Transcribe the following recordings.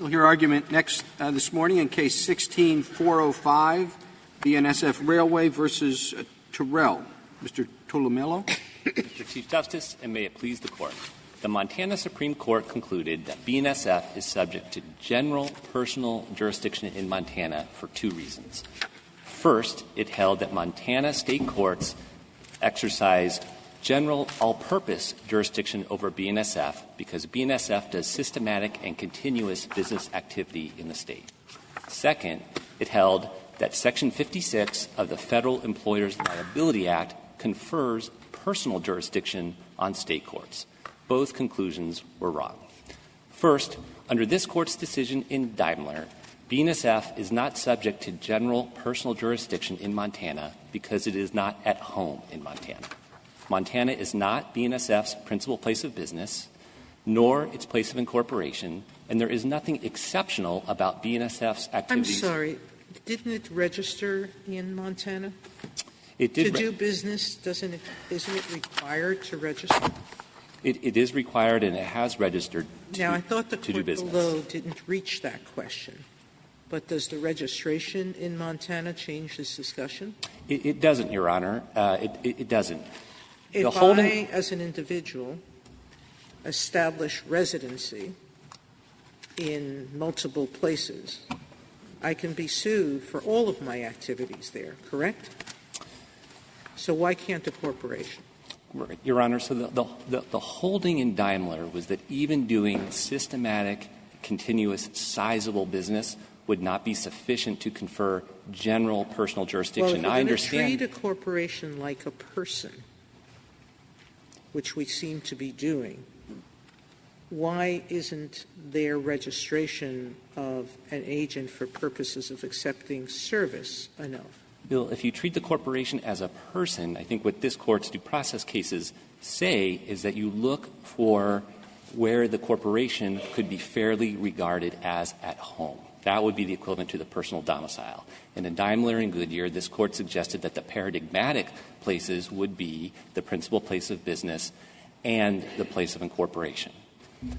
We'll hear argument next this morning in Case 16-405, BNSF Railway versus Tyrrell. Mr. Tolumelo. Mr. Chief Justice, and may it please the Court. The Montana Supreme Court concluded that BNSF is subject to general personal jurisdiction in Montana for two reasons. First, it held that Montana state courts exercise general all-purpose jurisdiction over BNSF because BNSF does systematic and continuous business activity in the state. Second, it held that Section 56 of the Federal Employers Liability Act confers personal jurisdiction on state courts. Both conclusions were wrong. First, under this Court's decision in Daimler, BNSF is not subject to general personal jurisdiction in Montana because it is not at home in Montana. Montana is not BNSF's principal place of business, nor its place of incorporation, and there is nothing exceptional about BNSF's activities. I'm sorry. Didn't it register in Montana? It did. To do business, isn't it required to register? It is required, and it has registered now, I thought the to court do business. below didn't reach that question. But does the registration in Montana change this discussion? It doesn't, Your Honor. It doesn't. If I, as an individual, establish residency in multiple places, I can be sued for all of my activities there, correct? So why can't a corporation? Your Honor, so the holding in Daimler was that even doing systematic, continuous, sizable business would not be sufficient to confer general personal jurisdiction. Well, if I understand. treat a corporation like a person, which we seem to be doing, why isn't their registration of an agent for purposes of accepting service enough? Bill, if you treat the corporation as a person, I think what this Court's due process cases say is that you look for where the corporation could be fairly regarded as at home. That would be the equivalent to the personal domicile. And in Daimler and Goodyear, this Court suggested that the paradigmatic places would be the principal place of business and the place of incorporation.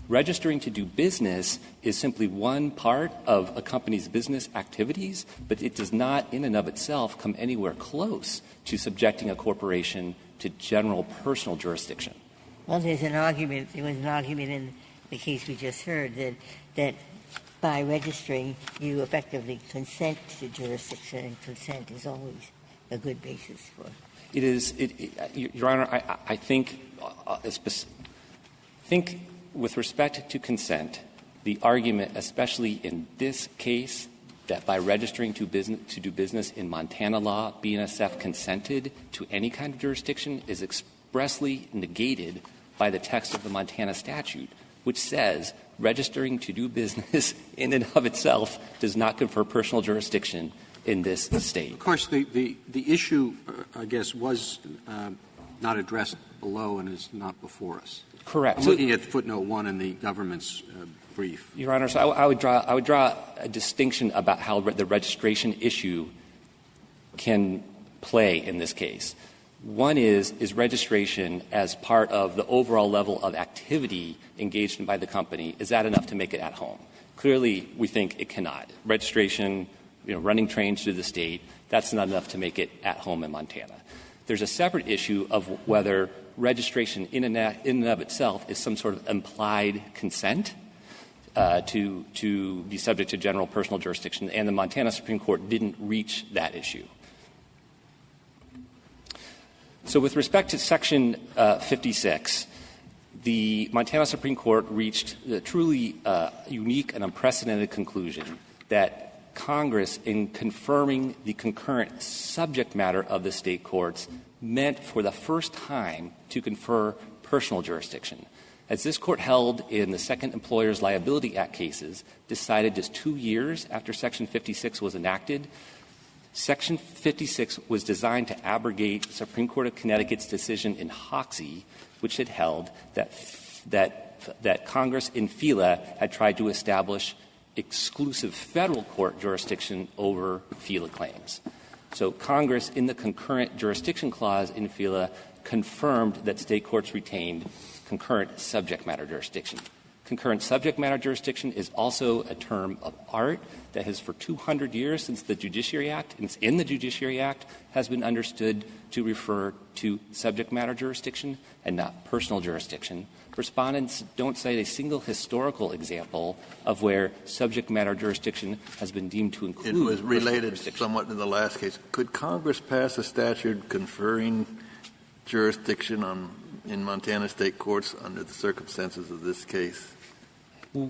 Registering to do business is simply one part of a company's business activities, but it does not in and of itself come anywhere close to subjecting a corporation to general personal jurisdiction. Well, there was an argument in the case we just heard that by registering, you effectively consent to jurisdiction, and consent is always a good basis for it. It is, Your Honor, I think with respect to consent, the argument, especially in this case, that by registering to do business in Montana law, BNSF consented to any kind of jurisdiction is expressly negated by the text of the Montana statute, which says registering to do business in and of itself does not confer personal jurisdiction in this state. Of course, the issue, I guess, was not addressed below and is not before us. Correct. I'm looking at footnote 1 in the government's brief. Your Honor, so I would draw a distinction about how the registration issue can play in this case. One is registration as part of the overall level of activity engaged in by the company. Is that enough to make it at home? Clearly, we think it cannot. Registration, running trains through the state, that's not enough to make it at home in Montana. There's a separate issue of whether registration in and of itself is some sort of implied consent to be subject to general personal jurisdiction, and the Montana Supreme Court didn't reach that issue. So with respect to Section 56, the Montana Supreme Court reached the truly unique and unprecedented conclusion that Congress, in confirming the concurrent subject matter of the state courts, meant for the first time to confer personal jurisdiction. As this Court held in the Second Employers Liability Act cases, decided just 2 years after Section 56 was enacted, Section 56 was designed to abrogate Supreme Court of Connecticut's decision in Hoxie, which had held that Congress in FELA had tried to establish exclusive federal court jurisdiction over FELA claims. So Congress, in the concurrent jurisdiction clause in FELA, confirmed that state courts retained concurrent subject matter jurisdiction. Concurrent subject matter jurisdiction is also a term of art that has for 200 years since the Judiciary Act, and it's in the Judiciary Act, has been understood to refer to subject matter jurisdiction and not personal jurisdiction. Respondents don't cite a single historical example of where subject matter jurisdiction has been deemed to include. It was related somewhat in the last case. Could Congress pass a statute conferring jurisdiction in Montana state courts under the circumstances of this case? I'll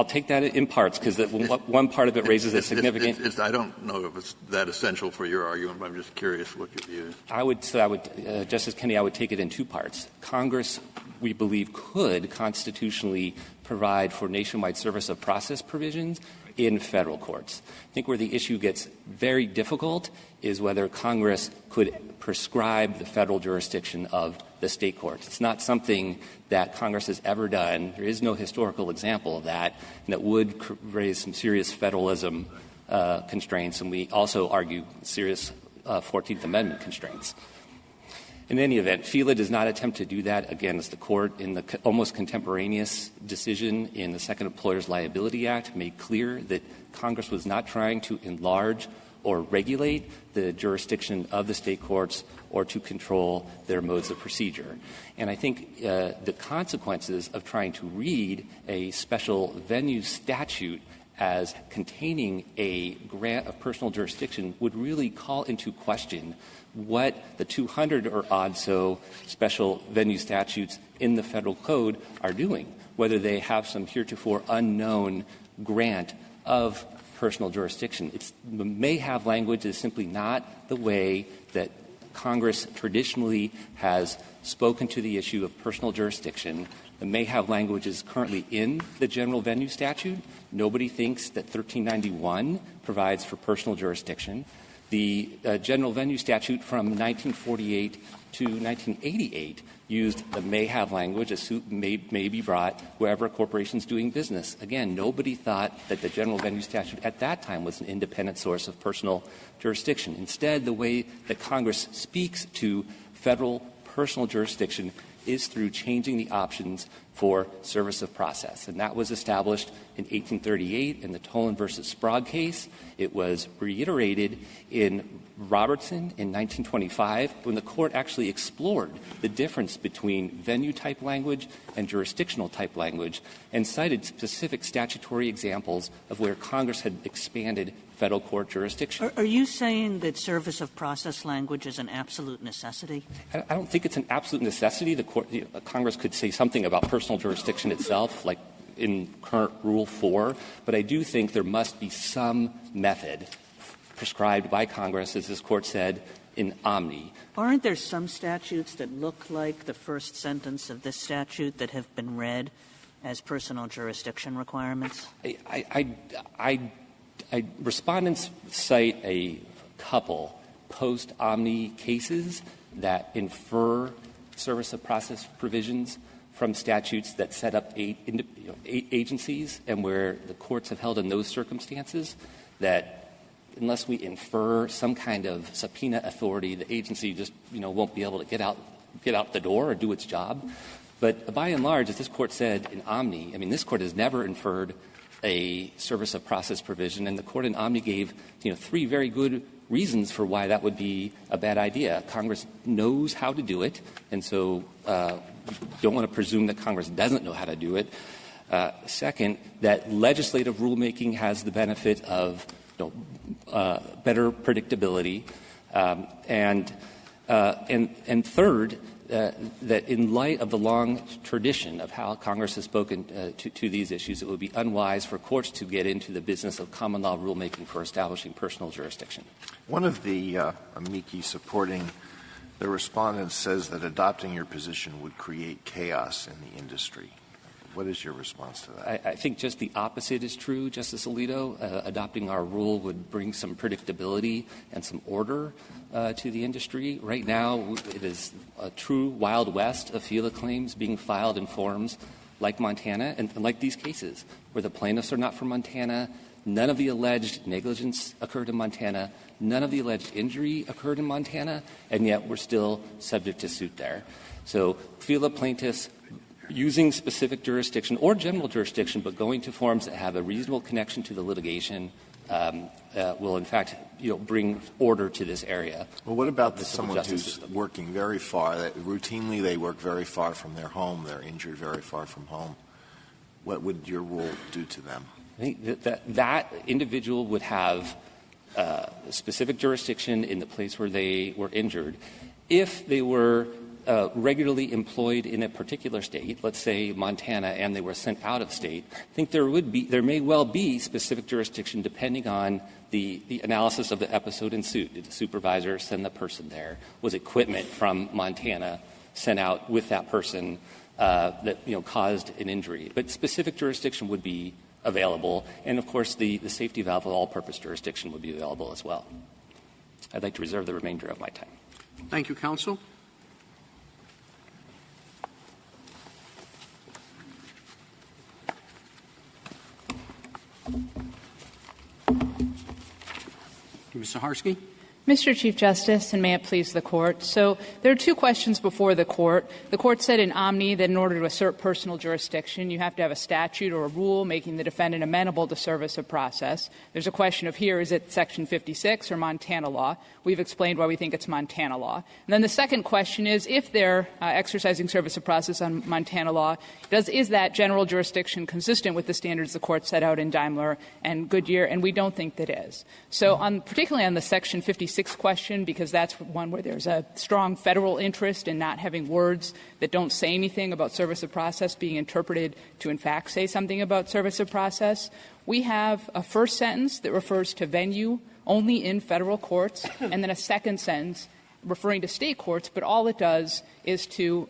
take that in parts, because one part of it raises a significant. I don't know if it's that essential for your argument, but I'm just curious what your view is. Justice Kennedy, I would take it in two parts. Congress, we believe, could constitutionally provide for nationwide service of process provisions in federal courts. I think where the issue gets very difficult is whether Congress could prescribe the federal jurisdiction of the state courts. It's not something that Congress has ever done. There is no historical example of that, and that would raise some serious federalism constraints, and we also argue serious 14th Amendment constraints. In any event, FELA does not attempt to do that. Again, as the Court, in the almost contemporaneous decision in the Second Employers Liability Act, made clear that Congress was not trying to enlarge or regulate the jurisdiction of the state courts or to control their modes of procedure. And I think the consequences of trying to read a special venue statute as containing a grant of personal jurisdiction would really call into question what the 200 or odd so special venue statutes in the federal code are doing, whether they have some heretofore unknown grant of personal jurisdiction. It may have language that is simply not the way that Congress traditionally has spoken to the issue of personal jurisdiction. It may have languages currently in the general venue statute. Nobody thinks that 1391 provides for personal jurisdiction. The general venue statute from 1948 to 1988 used the may have language. A suit may be brought wherever a corporation is doing business. Again, nobody thought that the general venue statute at that time was an independent source of personal jurisdiction. Instead, the way that Congress speaks to federal personal jurisdiction is through changing the options for service of process. And that was established in 1838 in the Tolan versus Sprague case. It was reiterated in Robertson in 1925 when the Court actually explored the difference between venue-type language and jurisdictional-type language and cited specific statutory examples of where Congress had expanded federal court jurisdiction. Are you saying that service of process language is an absolute necessity? I don't think it's an absolute necessity. Congress could say something about personal jurisdiction itself, like in current Rule 4, but I do think there must be some method prescribed by Congress, as this Court said, in Omni. Aren't there some statutes that look like the first sentence of this statute that have been read as personal jurisdiction requirements? Respondents cite a couple post-Omni cases that infer service of process provisions from statutes that set up agencies, and where the courts have held in those circumstances that unless we infer some kind of subpoena authority, the agency just won't be able to get out the door or do its job. But by and large, as this Court said in Omni, this Court has never inferred a service of process provision, and the Court in Omni gave three very good reasons for why that would be a bad idea. Congress knows how to do it, and so don't want to presume that Congress doesn't know how to do it. Second, that legislative rulemaking has the benefit of better predictability, and third, that in light of the long tradition of how Congress has spoken to these issues, it would be unwise for courts to get into the business of common law rulemaking for establishing personal jurisdiction. One of the amici supporting the respondents says that adopting your position would create chaos in the industry. What is your response to that? I think just the opposite is true, Justice Alito. Adopting our rule would bring some predictability and some order to the industry. Right now, it is a true Wild West of FELA claims being filed in forms like Montana and like these cases, where the plaintiffs are not from Montana, none of the alleged negligence occurred in Montana, none of the alleged injury occurred in Montana, and yet we're still subject to suit there. So FELA plaintiffs using specific jurisdiction or general jurisdiction, but going to forms that have a reasonable connection to the litigation will, in fact, bring order to this area. Well, what about someone who's system. working very far? That routinely, they work very far from their home. They're injured very far from home. What would your rule do to them? I think that individual would have specific jurisdiction in the place where they were injured. If they were regularly employed in a particular state, let's say Montana, and they were sent out of state, I think there may well be specific jurisdiction depending on the analysis of the episode in suit. Did the supervisor send the person there? Was equipment from Montana sent out with that person that caused an injury? But specific jurisdiction would be available, and of course the safety valve of all-purpose jurisdiction would be available as well. I'd like to reserve the remainder of my time. Thank you, counsel. Ms. Saharsky. Mr. Chief Justice, and may it please the Court. So there are two questions before the Court. The Court said in Omni that in order to assert personal jurisdiction, you have to have a statute or a rule making the defendant amenable to service of process. There's a question of here, is it Section 56 or Montana law? We've explained why we think it's Montana law. And then the second question is, if they're exercising service of process on Montana law, is that general jurisdiction consistent with the standards the Court set out in Daimler and Goodyear? And we don't think that is. So particularly on the Section 56 question, because that's one where there's a strong federal interest in not having words that don't say anything about service of process being interpreted to in fact say something about service of process. We have a first sentence that refers to venue only in federal courts, and then a second sentence referring to state courts, but all it does is to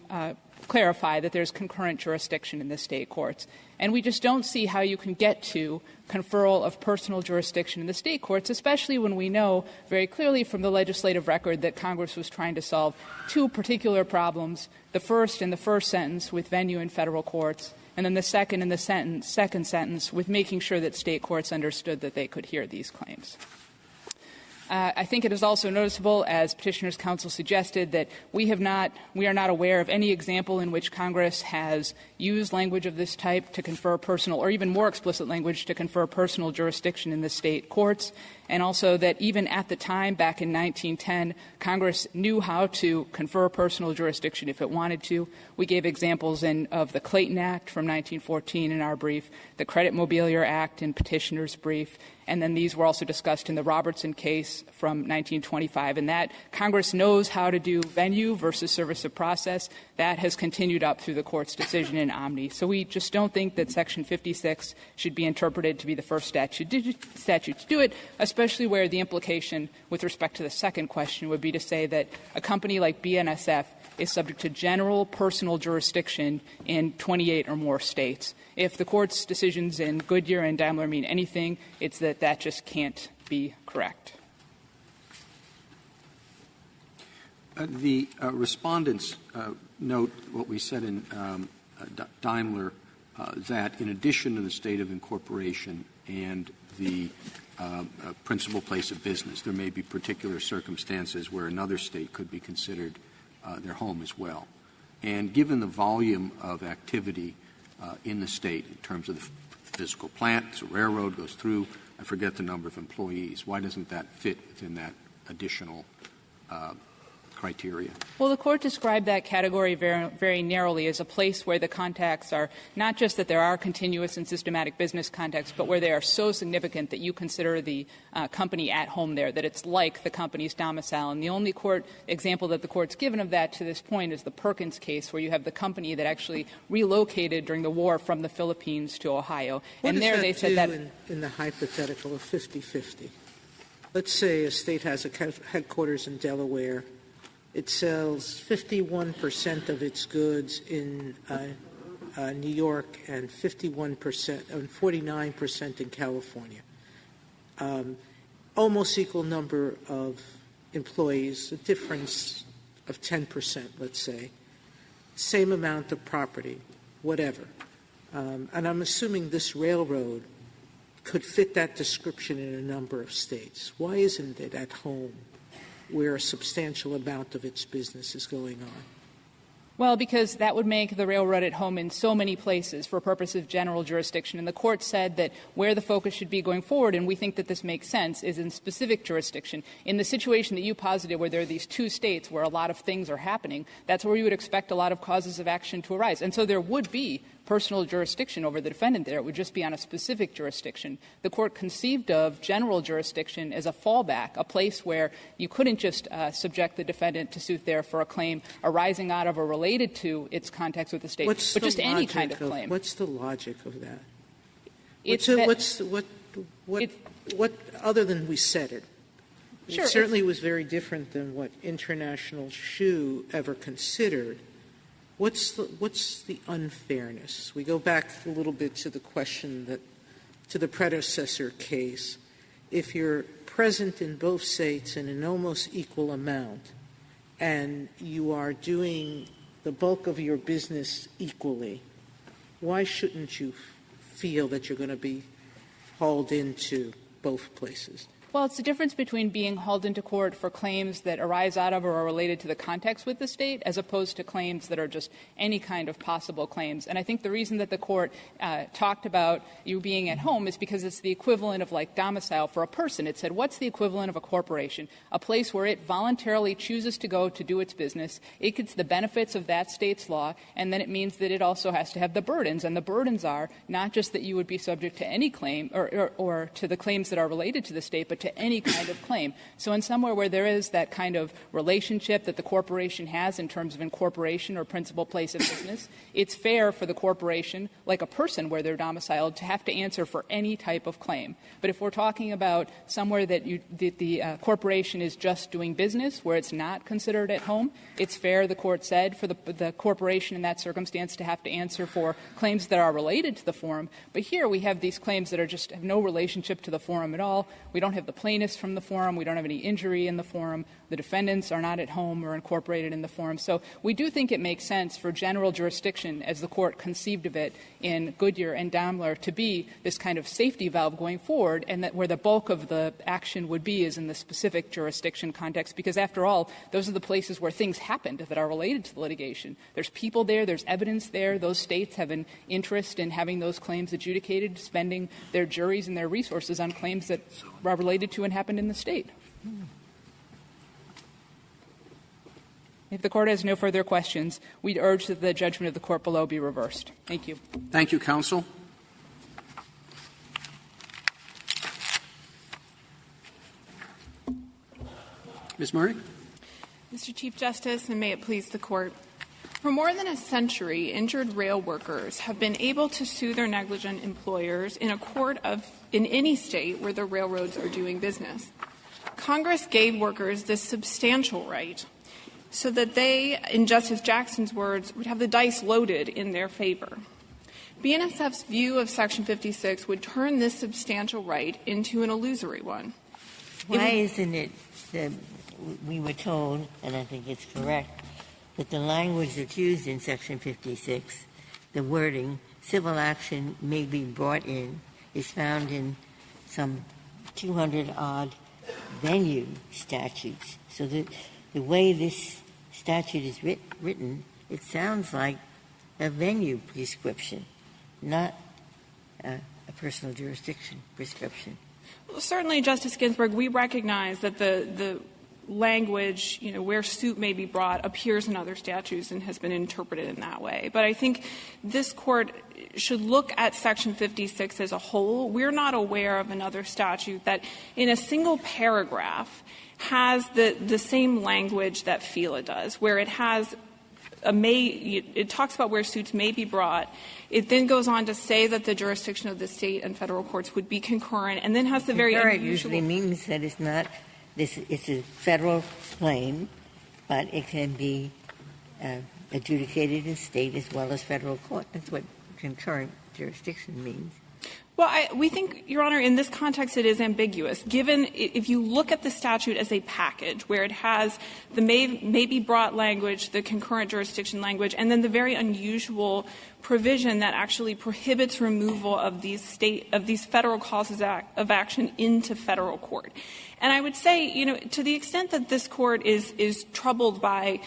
clarify that there's concurrent jurisdiction in the state courts. And we just don't see how you can get to conferral of personal jurisdiction in the state courts, especially when we know very clearly from the legislative record that Congress was trying to solve two particular problems, the first in the first sentence with venue in federal courts, and then the second in the second sentence with making sure that state courts understood that they could hear these claims. I think it is also noticeable, as Petitioner's Counsel suggested, that we are not aware of any example in which Congress has used language of this type to confer personal, or even more explicit language to confer personal jurisdiction in the state courts, and also that even at the time, back in 1910, Congress knew how to confer personal jurisdiction if it wanted to. We gave examples of the Clayton Act from 1914 in our brief, the Credit Mobilier Act in Petitioner's brief, and then these were also discussed in the Robertson case from 1925. And that Congress knows how to do venue versus service of process. That has continued up through the Court's decision in Omni. So we just don't think that Section 56 should be interpreted to be the first statute to do it, especially where the implication with respect to the second question would be to say that a company like BNSF is subject to general personal jurisdiction in 28 or more states. If the Court's decisions in Goodyear and Daimler mean anything, it's that that just can't be correct. The respondents note what we said in Daimler, that in addition to the state of incorporation and the principal place of business, there may be particular circumstances where another state could be considered their home as well. And given the volume of activity in the state in terms of the physical plant, it's a railroad, goes through, I forget the number of employees, why doesn't that fit within that additional criteria? Well, the Court described that category very, very narrowly as a place where the contacts are not just that there are continuous and systematic business contacts, but where they are so significant that you consider the company at home there, that it's like the company's domicile. And the only example that the Court's given of that to this point is the Perkins case, where you have the company that actually relocated during the war from the Philippines to Ohio. What and there they said that in the hypothetical of 50-50. Let's say a state has a headquarters in Delaware. It sells 51% of its goods in New York and 51% and 49% in California. Almost equal number of employees, a difference of 10%, let's say. Same amount of property, whatever. And I'm assuming this railroad could fit that description in a number of states. Why isn't it at home, where a substantial amount of its business is going on? Well, because that would make the railroad at home in so many places for purpose of general jurisdiction. And the court said that where the focus should be going forward, and we think that this makes sense, is in specific jurisdiction. In the situation that you posited where there are these two states where a lot of things are happening, that's where you would expect a lot of causes of action to arise. And so there would be personal jurisdiction over the defendant there. It would just be on a specific jurisdiction. The court conceived of general jurisdiction as a fallback, a place where you couldn't just subject the defendant to suit there for a claim arising out of or related to its context with the state, but just any kind of claim. What's the logic of that? What other than we said it? Sure, it certainly was very different than what International Shoe ever considered. What's the unfairness? We go back a little bit to the question to the predecessor case. If you're present in both states in an almost equal amount and you are doing the bulk of your business equally, why shouldn't you feel that you're going to be hauled into both places? Well, it's the difference between being hauled into court for claims that arise out of or are related to the context with the state as opposed to claims that are just any kind of possible claims. And I think the reason that the court talked about you being at home is because it's the equivalent of like domicile for a person. It said, what's the equivalent of a corporation? A place where it voluntarily chooses to go to do its business. It gets the benefits of that state's law, and then it means that it also has to have the burdens. And the burdens are not just that you would be subject to any claim or to the claims that are related to the state, but to any kind of claim. So in somewhere where there is that kind of relationship that the corporation has in terms of incorporation or principal place of business, it's fair for the corporation, like a person where they're domiciled, to have to answer for any type of claim. But if we're talking about somewhere that the corporation is just doing business, where it's not considered at home, it's fair, the court said, for the corporation in that circumstance to have to answer for claims that are related to the forum. But here we have these claims that are just have no relationship to the forum at all. We don't have the plaintiffs from the forum. We don't have any injury in the forum. The defendants are not at home or incorporated in the forum. So we do think it makes sense for general jurisdiction, as the court conceived of it in Goodyear and Daimler, to be this kind of safety valve going forward, and that where the bulk of the action would be is in the specific jurisdiction context, because after all, those are the places where things happened that are related to the litigation. There's people there. There's evidence there. Those states have an interest in having those claims adjudicated, spending their juries and their resources on claims that are related to and happened in the state. If the court has no further questions, we'd urge that the judgment of the court below be reversed. Thank you. Thank you, counsel. Ms. Murray? Mr. Chief Justice, and may it please the court. For more than a century, injured rail workers have been able to sue their negligent employers in a court in any state where the railroads are doing business. Congress gave workers this substantial right so that they, in Justice Jackson's words, would have the dice loaded in their favor. BNSF's view of Section 56 would turn this substantial right into an illusory one. Why isn't it that we were told, and I think it's correct, that the language that's used in Section 56, the wording, civil action may be brought in, is found in some 200-odd venue statutes. So the way this statute is written, it sounds like a venue prescription, not a personal jurisdiction prescription. Well, certainly, Justice Ginsburg, we recognize that the language, where suit may be brought appears in other statutes and has been interpreted in that way. But I think this Court should look at Section 56 as a whole. We're not aware of another statute that in a single paragraph has the same language that FELA does, where it has it talks about where suits may be brought. It then goes on to say that the jurisdiction of the state and federal courts would be concurrent, and then has the very unusual. Concurrent usually means that it's not it's a federal claim, but it can be adjudicated in state as well as federal court. That's what concurrent jurisdiction means. Well, we think, Your Honor, in this context it is ambiguous, given if you look at the statute as a package where it has the may be brought language, the concurrent jurisdiction language, and then the very unusual provision that actually prohibits removal of these federal causes of action into federal court. And I would say, to the extent that this court is troubled by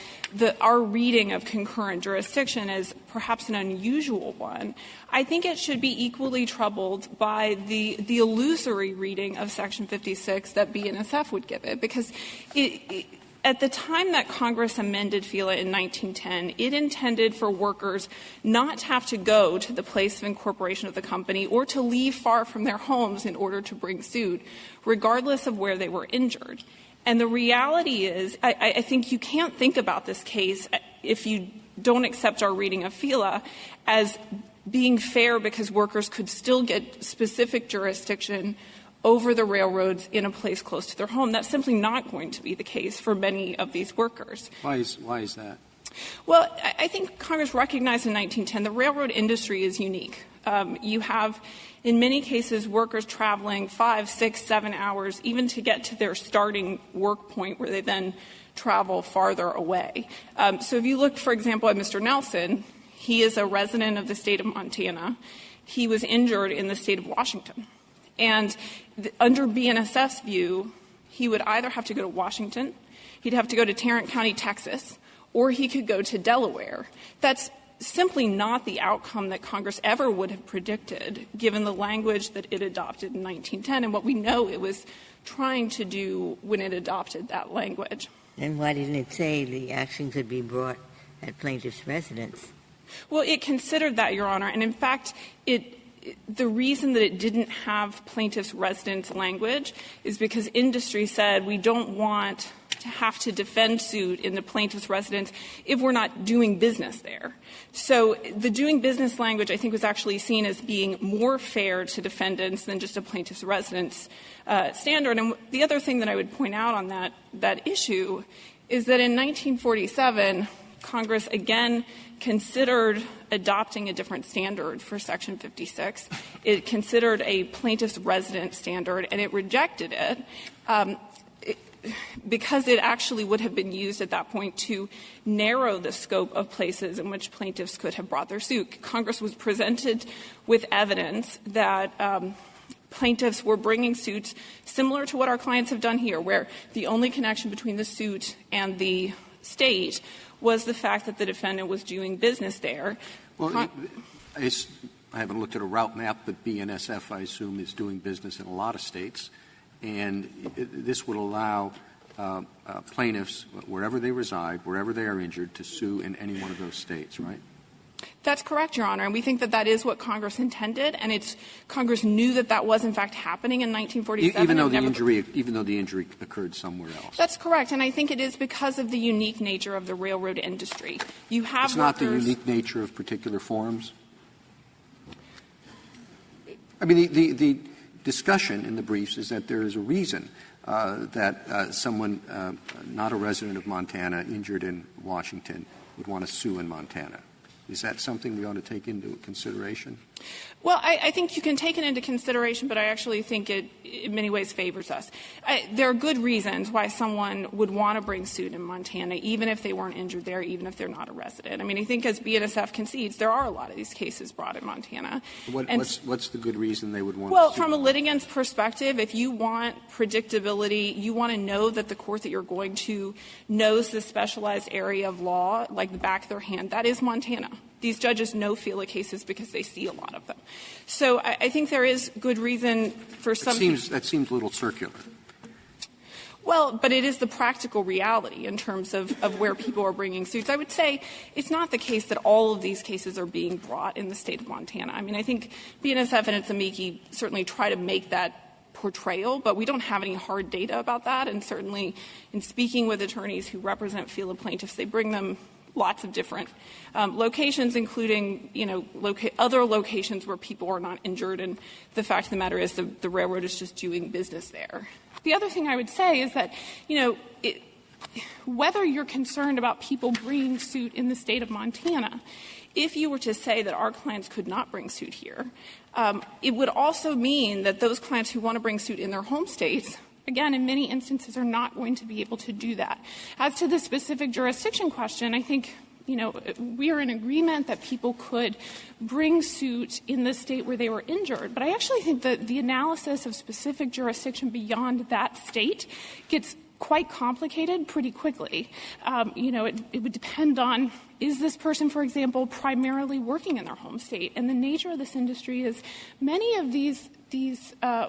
our reading of concurrent jurisdiction as perhaps an unusual one, I think it should be equally troubled by the illusory reading of Section 56 that BNSF would give it, because at the time that Congress amended FELA in 1910, it intended for workers not to have to go to the place of incorporation of the company or to leave far from their homes in order to bring suit, regardless of where they were injured. And the reality is, I think you can't think about this case, if you don't accept our reading of FELA, as being fair because workers could still get specific jurisdiction over the railroads in a place close to their home. That's simply not going to be the case for many of these workers. Why is that? Well, I think Congress recognized in 1910 the railroad industry is unique. You have, in many cases, workers traveling 5, 6, 7 hours even to get to their starting work point where they then travel farther away. So if you look, for example, at Mr. Nelson, he is a resident of the state of Montana. He was injured in the state of Washington. And under BNSF's view, he would either have to go to Washington, he'd have to go to Tarrant County, Texas, or he could go to Delaware. That's simply not the outcome that Congress ever would have predicted, given the language that it adopted in 1910 and what we know it was trying to do when it adopted that language. And why didn't it say the action could be brought at plaintiff's residence? Well, it considered that, Your Honor, and in fact, the reason that it didn't have plaintiff's residence language is because industry said we don't want to have to defend suit in the plaintiff's residence if we're not doing business there. So the doing business language, I think, was actually seen as being more fair to defendants than just a plaintiff's residence standard. And the other thing that I would point out on that issue is that in 1947, Congress again considered adopting a different standard for Section 56. It considered a plaintiff's residence standard, and it rejected it because it actually would have been used at that point to narrow the scope of places in which plaintiffs could have brought their suit. Congress was presented with evidence that plaintiffs were bringing suits similar to what our clients have done here, where the only connection between the suit and the state was the fact that the defendant was doing business there. Well, I haven't looked at a route map, but BNSF, I assume, is doing business in a lot of states. And this would allow plaintiffs, wherever they reside, wherever they are injured, to sue in any one of those states, right? That's correct, Your Honor. And we think that that is what Congress intended. And Congress knew that that was, in fact, happening in 1947. Even though the injury occurred somewhere else. That's correct. And I think it is because of the unique nature of the railroad industry. You have It's not the unique nature of particular forms? I mean, the discussion in the briefs is that there is a reason that someone not a resident of Montana injured in Washington would want to sue in Montana. Is that something we ought to take into consideration? Well, I think you can take it into consideration, but I actually think it in many ways favors us. There are good reasons why someone would want to bring suit in Montana, even if they weren't injured there, even if they're not a resident. I mean, I think as BNSF concedes, there are a lot of these cases brought in Montana. What's the good reason they would want to sue? Well, from a litigant's perspective, if you want predictability, you want to know that the court that you're going to knows the specialized area of law, like the back of their hand, that is Montana. These judges know FELA cases because they see a lot of them. So I think there is good reason for some. That seems a little circular. Well, but it is the practical reality in terms of where people are bringing suits. I would say it's not the case that all of these cases are being brought in the state of Montana. I mean, I think BNSF and its amici certainly try to make that portrayal, but we don't have any hard data about that. And certainly in speaking with attorneys who represent FELA plaintiffs, they bring them lots of different locations, including, other locations where people are not injured. And the fact of the matter is the railroad is just doing business there. The other thing I would say is that, whether you're concerned about people bringing suit in the state of Montana, if you were to say that our clients could not bring suit here, it would also mean that those clients who want to bring suit in their home states, again, in many instances, are not going to be able to do that. As to the specific jurisdiction question, I think we are in agreement that people could bring suit in the state where they were injured. But I actually think that the analysis of specific jurisdiction beyond that state gets quite complicated pretty quickly. It would depend on, is this person, for example, primarily working in their home state? And the nature of this industry is many of these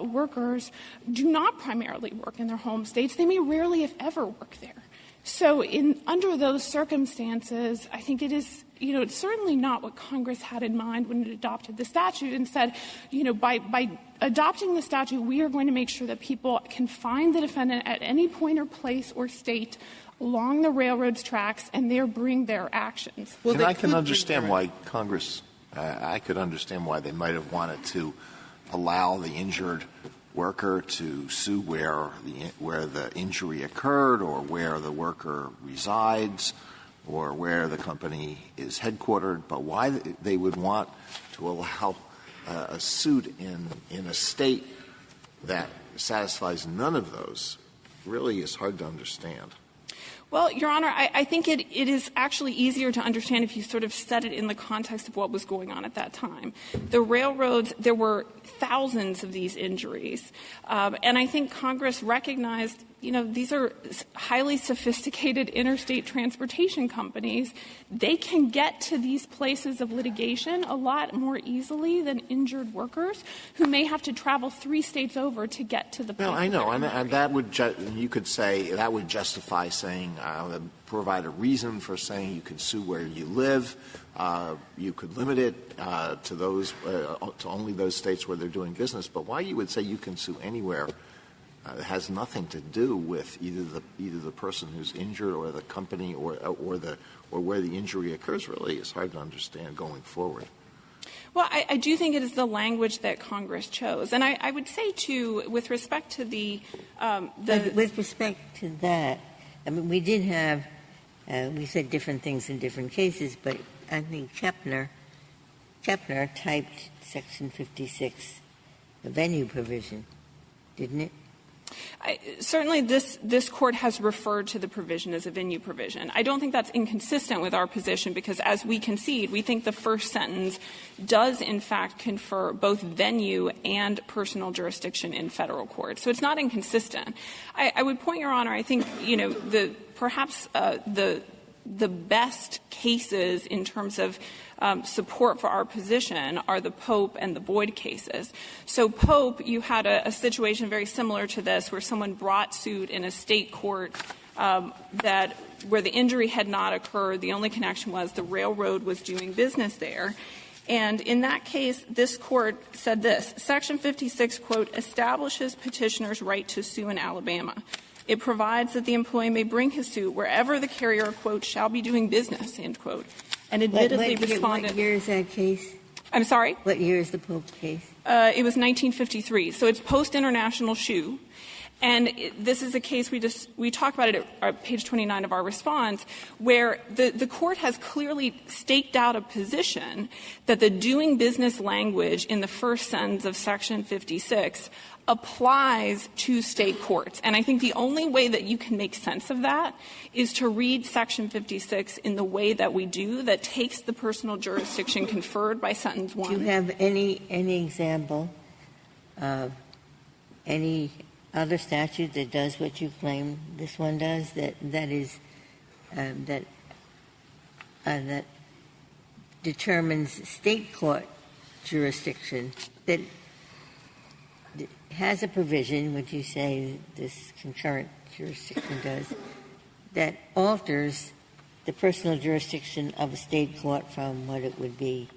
workers do not primarily work in their home states. They may rarely, if ever, work there. So under those circumstances, I think it is, it's certainly not what Congress had in mind when it adopted the statute and said, by adopting the statute, we are going to make sure that people can find the defendant at any point or place or state along the railroad's tracks and there bring their actions. Well, and I can understand why Congress, I could understand why they might have wanted to allow the injured worker to sue where the injury occurred or where the worker resides or where the company is headquartered, but why they would want to allow a suit in a state that satisfies none of those really is hard to understand. Well, Your Honor, I think it is actually easier to understand if you sort of set it in the context of what was going on at that time. The railroads, there were thousands of these injuries. And I think Congress recognized, these are highly sophisticated interstate transportation companies. They can get to these places of litigation a lot more easily than injured workers who may have to travel 3 states over to get to the place. No, I know. And that would you could say that would justify saying, provide a reason for saying you can sue where you live. You could limit it to those to only those states where they're doing business. But why you would say you can sue anywhere has nothing to do with either the person who's injured or the company or where the injury occurs really is hard to understand going forward. Well, I do think it is the language that Congress chose. And I would say, too, with respect to the with respect to that, I mean, we did have we said different things in different cases, but I think Kepner typed Section 56, the venue provision, didn't it? Certainly this Court has referred to the provision as a venue provision. I don't think that's inconsistent with our position because, as we concede, we think the first sentence does, in fact, confer both venue and personal jurisdiction in Federal court. So it's not inconsistent. I would point, Your Honor, I think, perhaps the best cases in terms of support for our position are the Pope and the Boyd cases. So Pope, you had a situation very similar to this where someone brought suit in a state court where the injury had not occurred. The only connection was the railroad was doing business there. And in that case, this Court said this, Section 56, quote, establishes petitioner's right to sue in Alabama. It provides that the employee may bring his suit wherever the carrier, quote, shall be doing business, end quote. And admittedly responded. What year is that case? I'm sorry? What year is the Pope case? It was 1953. So it's post-international shoe. And this is a case we talk about it at page 29 of our response, where the Court has clearly staked out a position that the doing business language in the first sentence of Section 56 applies to state courts. And I think the only way that you can make sense of that is to read Section 56 in the way that we do, that takes the personal jurisdiction conferred by sentence 1. Do you have any example of any other statute that does what you claim this one does, that determines state court jurisdiction, that has a provision, which you say this concurrent jurisdiction does, that alters the personal jurisdiction of a state court from what it would be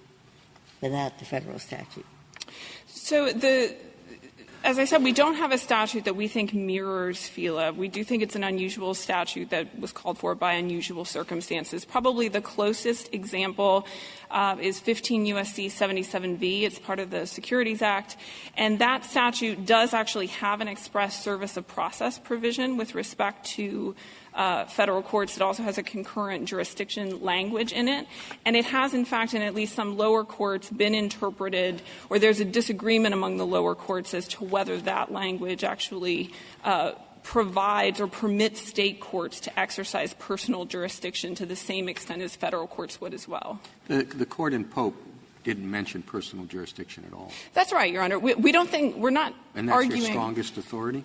without the Federal statute? So as I said, we don't have a statute that we think mirrors FELA. We do think it's an unusual statute that was called for by unusual circumstances. Probably the closest example is 15 U.S.C. 77V. It's part of the Securities Act. And that statute does actually have an express service of process provision with respect to Federal courts. It also has a concurrent jurisdiction language in it. And it has, in fact, in at least some lower courts been interpreted, or there's a disagreement among the lower courts as to whether that language actually provides or permits state courts to exercise personal jurisdiction to the same extent as federal courts would as well. The court in Pope didn't mention personal jurisdiction at all. That's right, Your Honor. We don't think, we're not and that's arguing. Your strongest authority?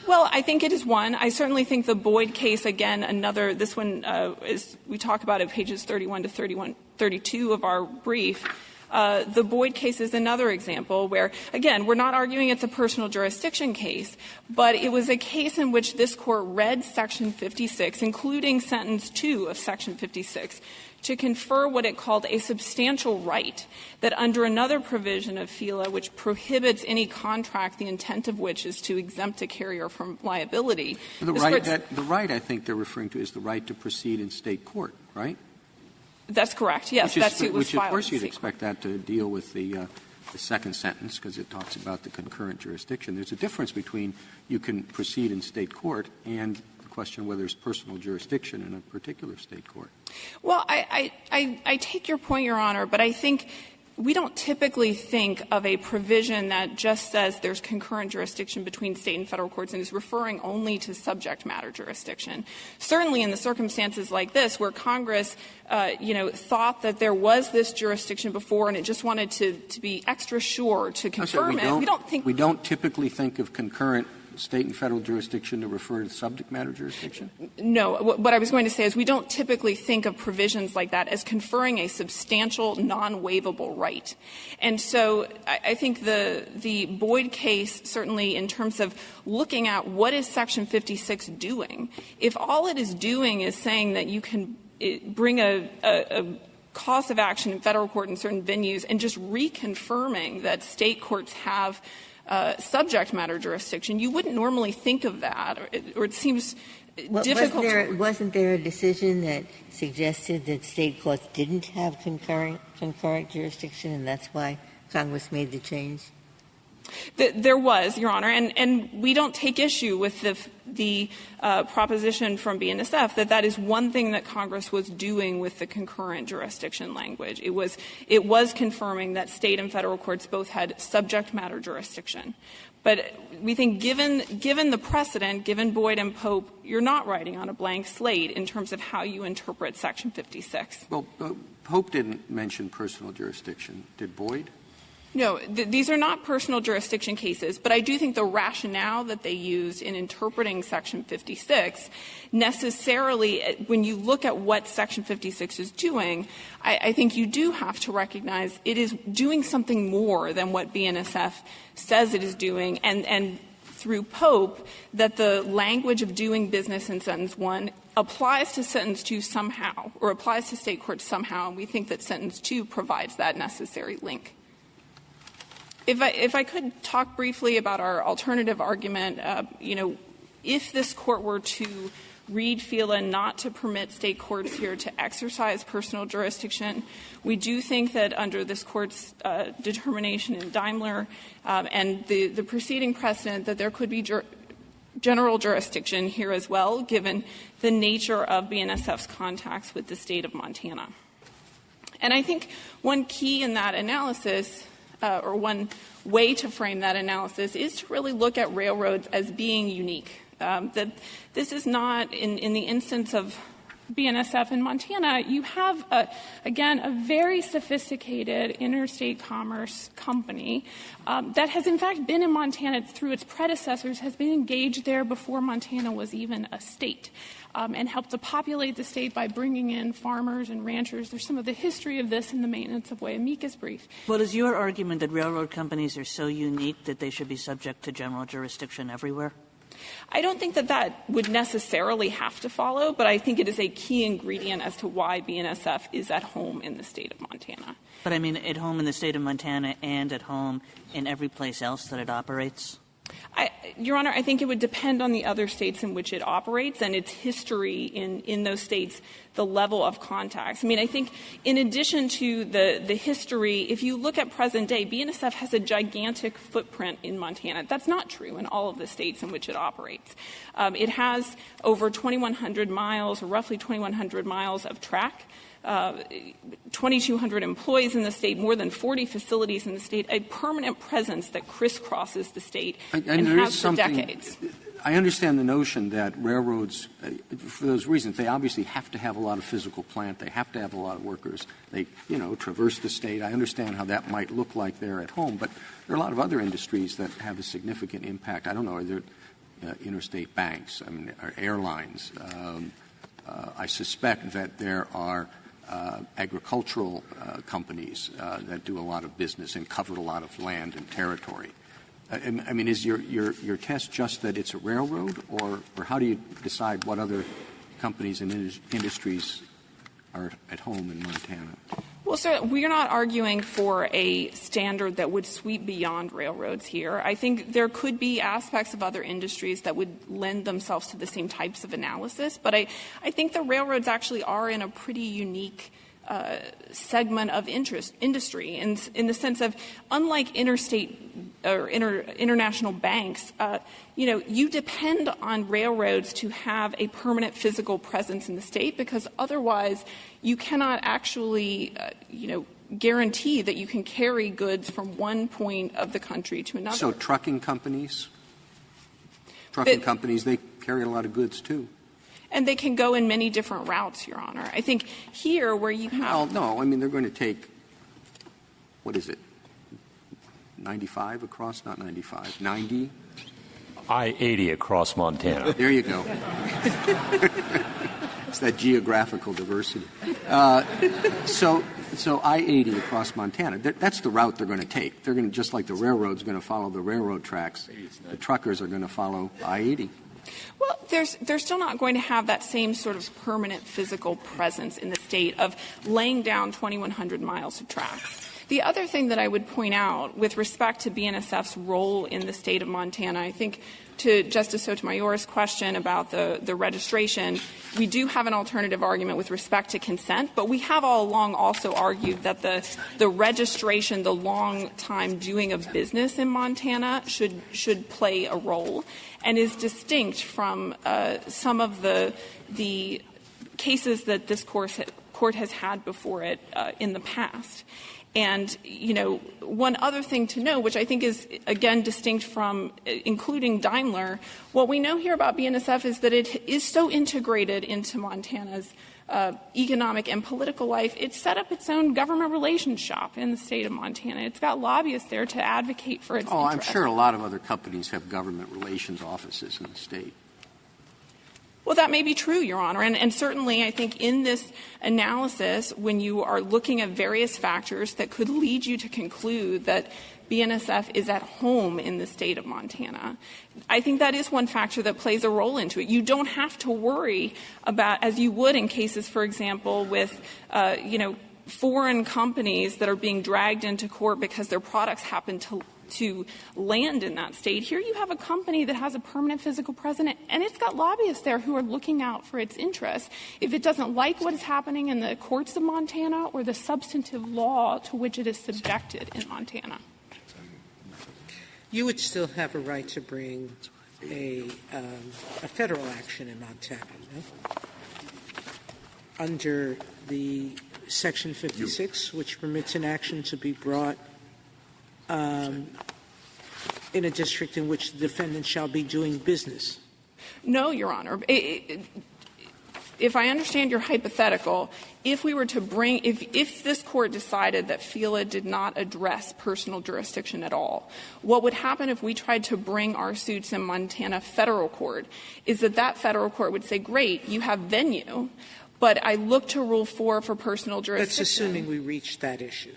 Well, I think it is one. I certainly think the Boyd case, again, this one is, we talk about it pages 31 to 32 of our brief. The Boyd case is another example where, again, we're not arguing it's a personal jurisdiction case, but it was a case in which this Court read Section 56, including sentence 2 of Section 56, to confer what it called a substantial right that under another provision of FELA, which prohibits any contract the intent of which is to exempt a carrier from liability. The right I think they're referring to is the right to proceed in state court, right? That's correct. Yes, that suit was filed. Which, of course, you'd expect that to deal with the second sentence because it talks about the concurrent jurisdiction. There's a difference between you can proceed in state court and the question whether there's personal jurisdiction in a particular state court. Well, I take your point, Your Honor, but I think we don't typically think of a provision that just says there's concurrent jurisdiction between state and federal courts and is referring only to subject matter jurisdiction. Certainly in the circumstances like this where Congress, thought that there was this jurisdiction before and it just wanted to be extra sure to confirm we don't typically think of concurrent state and federal jurisdiction to refer to subject matter jurisdiction? No. What I was going to say is we don't typically think of provisions like that as conferring a substantial, non-waivable right. And so I think the Boyd case, certainly in terms of looking at what is Section 56 doing, if all it is doing is saying that you can bring a cause of action in federal court in certain venues and just reconfirming that state courts have subject matter jurisdiction, you wouldn't normally think of that, or it seems difficult. Wasn't there a decision that suggested that state courts didn't have concurrent jurisdiction, and that's why Congress made the change? There was, Your Honor, and we don't take issue with the proposition from BNSF that is one thing that Congress was doing with the concurrent jurisdiction language. It was confirming that state and federal courts both had subject matter jurisdiction. But we think given the precedent, given Boyd and Pope, you're not writing on a blank slate in terms of how you interpret Section 56. Well, Pope didn't mention personal jurisdiction. Did Boyd? No, these are not personal jurisdiction cases, but I do think the rationale that they used in interpreting Section 56 necessarily, when you look at what Section 56 is doing, I think you do have to recognize it is doing something more than what BNSF says it is doing, and through Pope, that the language of doing business in Sentence 1 applies to Sentence 2 somehow, or applies to state courts somehow, and we think that Sentence 2 provides that necessary link. If I could talk briefly about our alternative argument, if this Court were to read FELA not to permit state courts here to exercise personal jurisdiction, we do think that under this Court's determination in Daimler and the preceding precedent that there could be general jurisdiction here as well, given the nature of BNSF's contacts with the state of Montana. And I think one key in that analysis or one way to frame that analysis is to really look at railroads as being unique. That this is not, in the instance of BNSF in Montana, you have, again, a very sophisticated interstate commerce company that has, in fact, been in Montana through its predecessors, has been engaged there before Montana was even a state, and helped to populate the state by bringing in farmers and ranchers. There's some of the history of this in the Maintenance of Way amicus brief. Well, is your argument that railroad companies are so unique that they should be subject to general jurisdiction everywhere? I don't think that would necessarily have to follow, but I think it is a key ingredient as to why BNSF is at home in the state of Montana. But I mean at home in the state of Montana and at home in every place else that it operates? Your Honor, I think it would depend on the other states in which it operates and its history in those states, the level of contacts. I mean, I think in addition to the history, if you look at present day, BNSF has a gigantic footprint in Montana. That's not true in all of the states in which it operates. It has over 2,100 miles, or roughly 2,100 miles of track. 2,200 employees in the state, more than 40 facilities in the state, a permanent presence that crisscrosses the state and has for decades. I understand the notion that railroads, for those reasons, they obviously have to have a lot of physical plant. They have to have a lot of workers. They, traverse the state. I understand how that might look like there at home, but there are a lot of other industries that have a significant impact. I don't know, are there interstate banks, or airlines? I suspect that there are agricultural companies that do a lot of business and cover a lot of land and territory. Is your test just that it's a railroad, or how do you decide what other companies and industries are at home in Montana? Well, sir, we are not arguing for a standard that would sweep beyond railroads here. I think there could be aspects of other industries that would lend themselves to the same types of analysis, but I think the railroads actually are in a pretty unique segment of industry in the sense of, unlike interstate or international banks, you depend on railroads to have a permanent physical presence in the state, because otherwise you cannot actually, guarantee that you can carry goods from one point of the country to another. So trucking companies, they carry a lot of goods too. And they can go in many different routes, Your Honor. I think here where you have... Well, no. They're going to take, 95 across? Not 95. 90? I-80 across Montana. There you go. It's that geographical diversity. So I-80 across Montana, that's the route they're going to take. They're going to, just like the railroad's going to follow the railroad tracks, the truckers are going to follow I-80. Well, they're still not going to have that same sort of permanent physical presence in the state of laying down 2,100 miles of tracks. The other thing that I would point out with respect to BNSF's role in the state of Montana, I think to Justice Sotomayor's question about the registration, we do have an alternative argument with respect to consent, but we have all along also argued that the registration, the long time doing of business in Montana should play a role and is distinct from some of the cases that this court has had before it in the past. And, one other thing to know, which I think is, again, distinct from including Daimler, what we know here about BNSF is that it is so integrated into Montana's economic and political life. It's set up its own government relations shop in the state of Montana. It's got lobbyists there to advocate for its interests. I'm sure a lot of other companies have government relations offices in the state. Well, that may be true, Your Honor. And certainly I think in this analysis, when you are looking at various factors that could lead you to conclude that BNSF is at home in the state of Montana, I think that is one factor that plays a role into it. You don't have to worry about, as you would in cases, for example, with, foreign companies that are being dragged into court because their products happen to land in that state. Here you have a company that has a permanent physical presence, and it's got lobbyists there who are looking out for its interests. If it doesn't like what is happening in the courts of Montana or the substantive law to which it is subjected in Montana. You would still have a right to bring a federal action in Montana, no? Under the Section 56, which permits an action to be brought in a district in which the defendant shall be doing business. No, Your Honor. If I understand your hypothetical, if we were to bring, if this court decided that FELA did not address personal jurisdiction at all, what would happen if we tried to bring our suits in Montana federal court is that federal court would say, great, you have venue, but I look to Rule 4 for personal jurisdiction. That's assuming we reach that issue.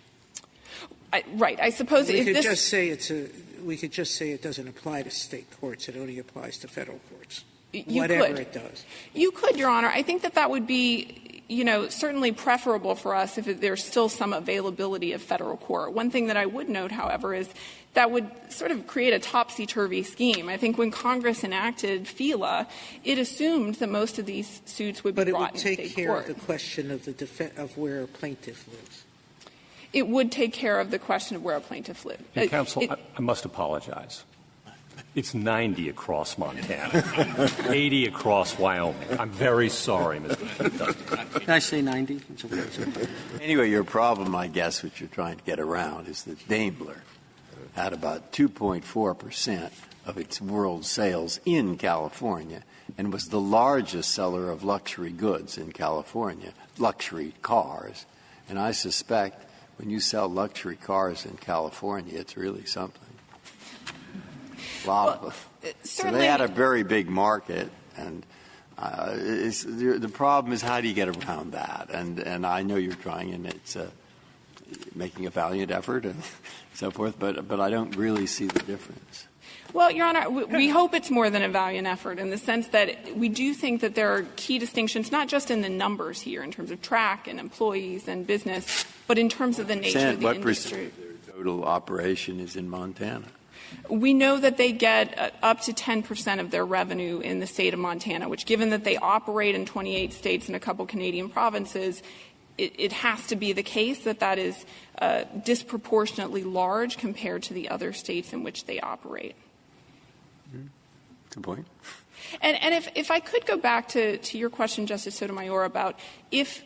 Right. I suppose we could just say it doesn't apply to state courts. It only applies to federal courts. Whatever it does. You could, Your Honor. I think that would be, certainly preferable for us if there's still some availability of federal court. One thing that I would note, however, is that would sort of create a topsy-turvy scheme. I think when Congress enacted FELA, it assumed that most of these suits would be brought in state court. But it would take care of the question of where a plaintiff lives. It would take care of the question of where a plaintiff lives. Counsel, I must apologize. It's 90 across Montana, 80 across Wyoming. I'm very sorry, Mr. Chief Justice. Can I say 90? Anyway, your problem, I guess, which you're trying to get around, is that Daimler had about 2.4% of its world sales in California and was the largest seller of luxury goods in California, luxury cars. And I suspect when you sell luxury cars in California, it's really something. A lot of them. So they had a very big market, and the problem is how do you get around that? And I know you're trying, and it's making a valiant effort and so forth, but I don't really see the difference. Well, Your Honor, we hope it's more than a valiant effort in the sense that we do think that there are key distinctions, not just in the numbers here in terms of track and employees and business, but in terms of the nature of the industry. What percent of their total operation is in Montana? We know that they get up to 10% of their revenue in the state of Montana, which, given that they operate in 28 states and a couple Canadian provinces, it has to be the case that that is disproportionately large compared to the other states in which they operate. Good point. And if I could go back to your question, Justice Sotomayor, about if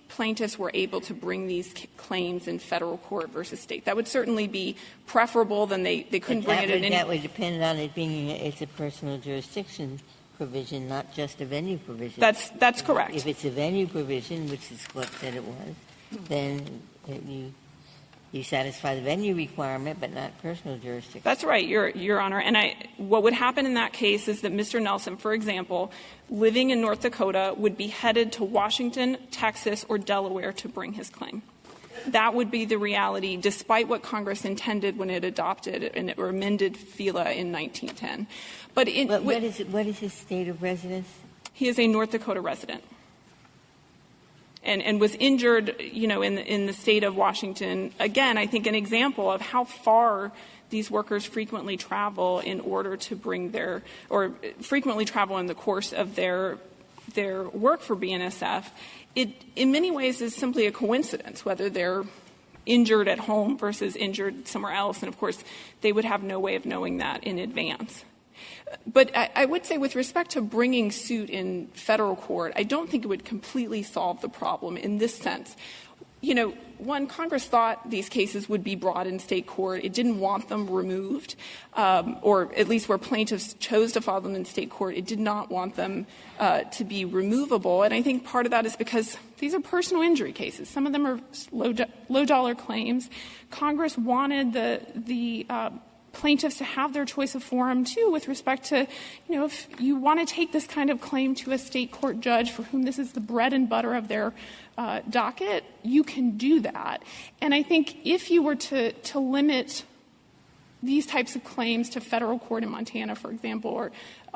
plaintiffs were able to bring these claims in federal court versus state, that would certainly be preferable than they couldn't bring it in. That would depend on it being it's a personal jurisdiction provision, not just a venue provision. That's correct. If it's a venue provision, which is what said it was, then you satisfy the venue requirement, but not personal jurisdiction. That's right, Your Honor. And what would happen in that case is that Mr. Nelson, for example, living in North Dakota, would be headed to Washington, Texas, or Delaware to bring his claim. That would be the reality, despite what Congress intended when it adopted or amended FELA in 1910. But what is his state of residence? He is a North Dakota resident. And was injured, in the state of Washington. Again, I think an example of how far these workers frequently travel in order to bring frequently travel in the course of their work for BNSF. It, in many ways, is simply a coincidence whether they're injured at home versus injured somewhere else. And, of course, they would have no way of knowing that in advance. But I would say with respect to bringing suit in federal court, I don't think it would completely solve the problem in this sense. One, Congress thought these cases would be brought in state court. It didn't want them removed, or at least where plaintiffs chose to file them in state court, it did not want them to be removable. And I think part of that is because these are personal injury cases. Some of them are low-dollar claims. Congress wanted the plaintiffs to have their choice of forum, too, with respect to, if you want to take this kind of claim to a state court judge for whom this is the bread and butter of their docket, you can do that. And I think if you were to limit these types of claims to federal court in Montana, for example, or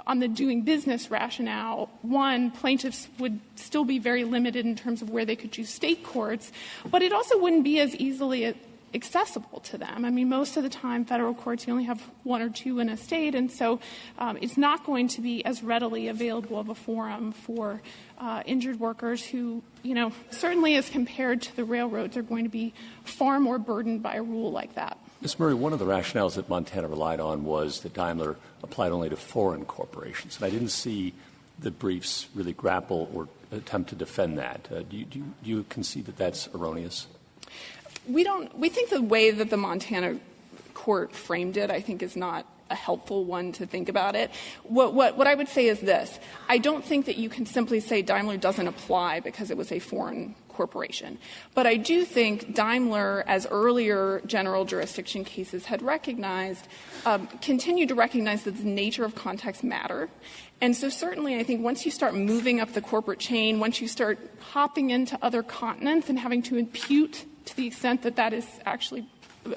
on the doing business rationale, one, plaintiffs would still be very limited in terms of where they could choose state courts, but it also wouldn't be as easily accessible to them. I mean, most of the time, federal courts, you only have one or two in a state, and so it's not going to be as readily available of a forum for injured workers who, certainly as compared to the railroads, are going to be far more burdened by a rule like that. Ms. Murray, one of the rationales that Montana relied on was that Daimler applied only to foreign corporations, and I didn't see the briefs really grapple or attempt to defend that. Do you concede that that's erroneous? We think the way that the Montana court framed it, I think, is not a helpful one to think about it. What I would say is this. I don't think that you can simply say Daimler doesn't apply because it was a foreign corporation. But I do think Daimler, as earlier general jurisdiction cases had recognized, continued to recognize that the nature of context matter. And so certainly I think once you start moving up the corporate chain, once you start hopping into other continents and having to impute, to the extent that that is actually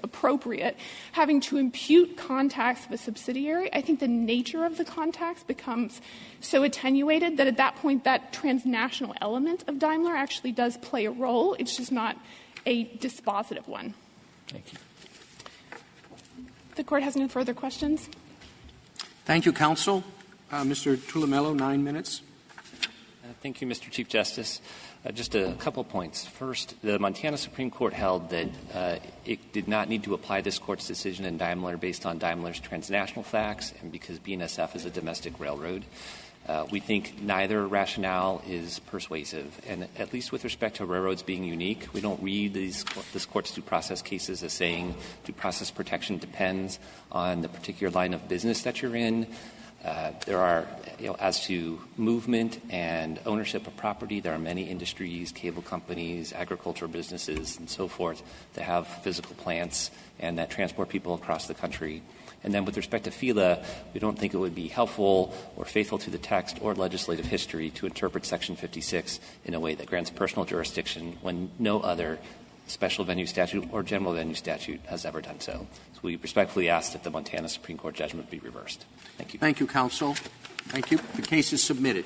appropriate, having to impute contacts of a subsidiary, I think the nature of the contacts becomes so attenuated that at that point that transnational element of Daimler actually does play a role. It's just not a dispositive one. Thank you. The Court has no further questions. Thank you, counsel. Mr. Tulamello, 9 minutes. Thank you, Mr. Chief Justice. Just a couple points. First, the Montana Supreme Court held that it did not need to apply this Court's decision in Daimler based on Daimler's transnational facts and because BNSF is a domestic railroad. We think neither rationale is persuasive, and at least with respect to railroads being unique, we don't read this Court's due process cases as saying due process protection depends on the particular line of business that you're in. There are, as to movement and ownership of property, there are many industries, cable companies, agricultural businesses, and so forth that have physical plants and that transport people across the country. And then with respect to FELA, we don't think it would be helpful or faithful to the text or legislative history to interpret Section 56 in a way that grants personal jurisdiction when no other special venue statute or general venue statute has ever done so. So we respectfully ask that the Montana Supreme Court judgment be reversed. Thank you. Thank you, counsel. Thank you. The case is submitted.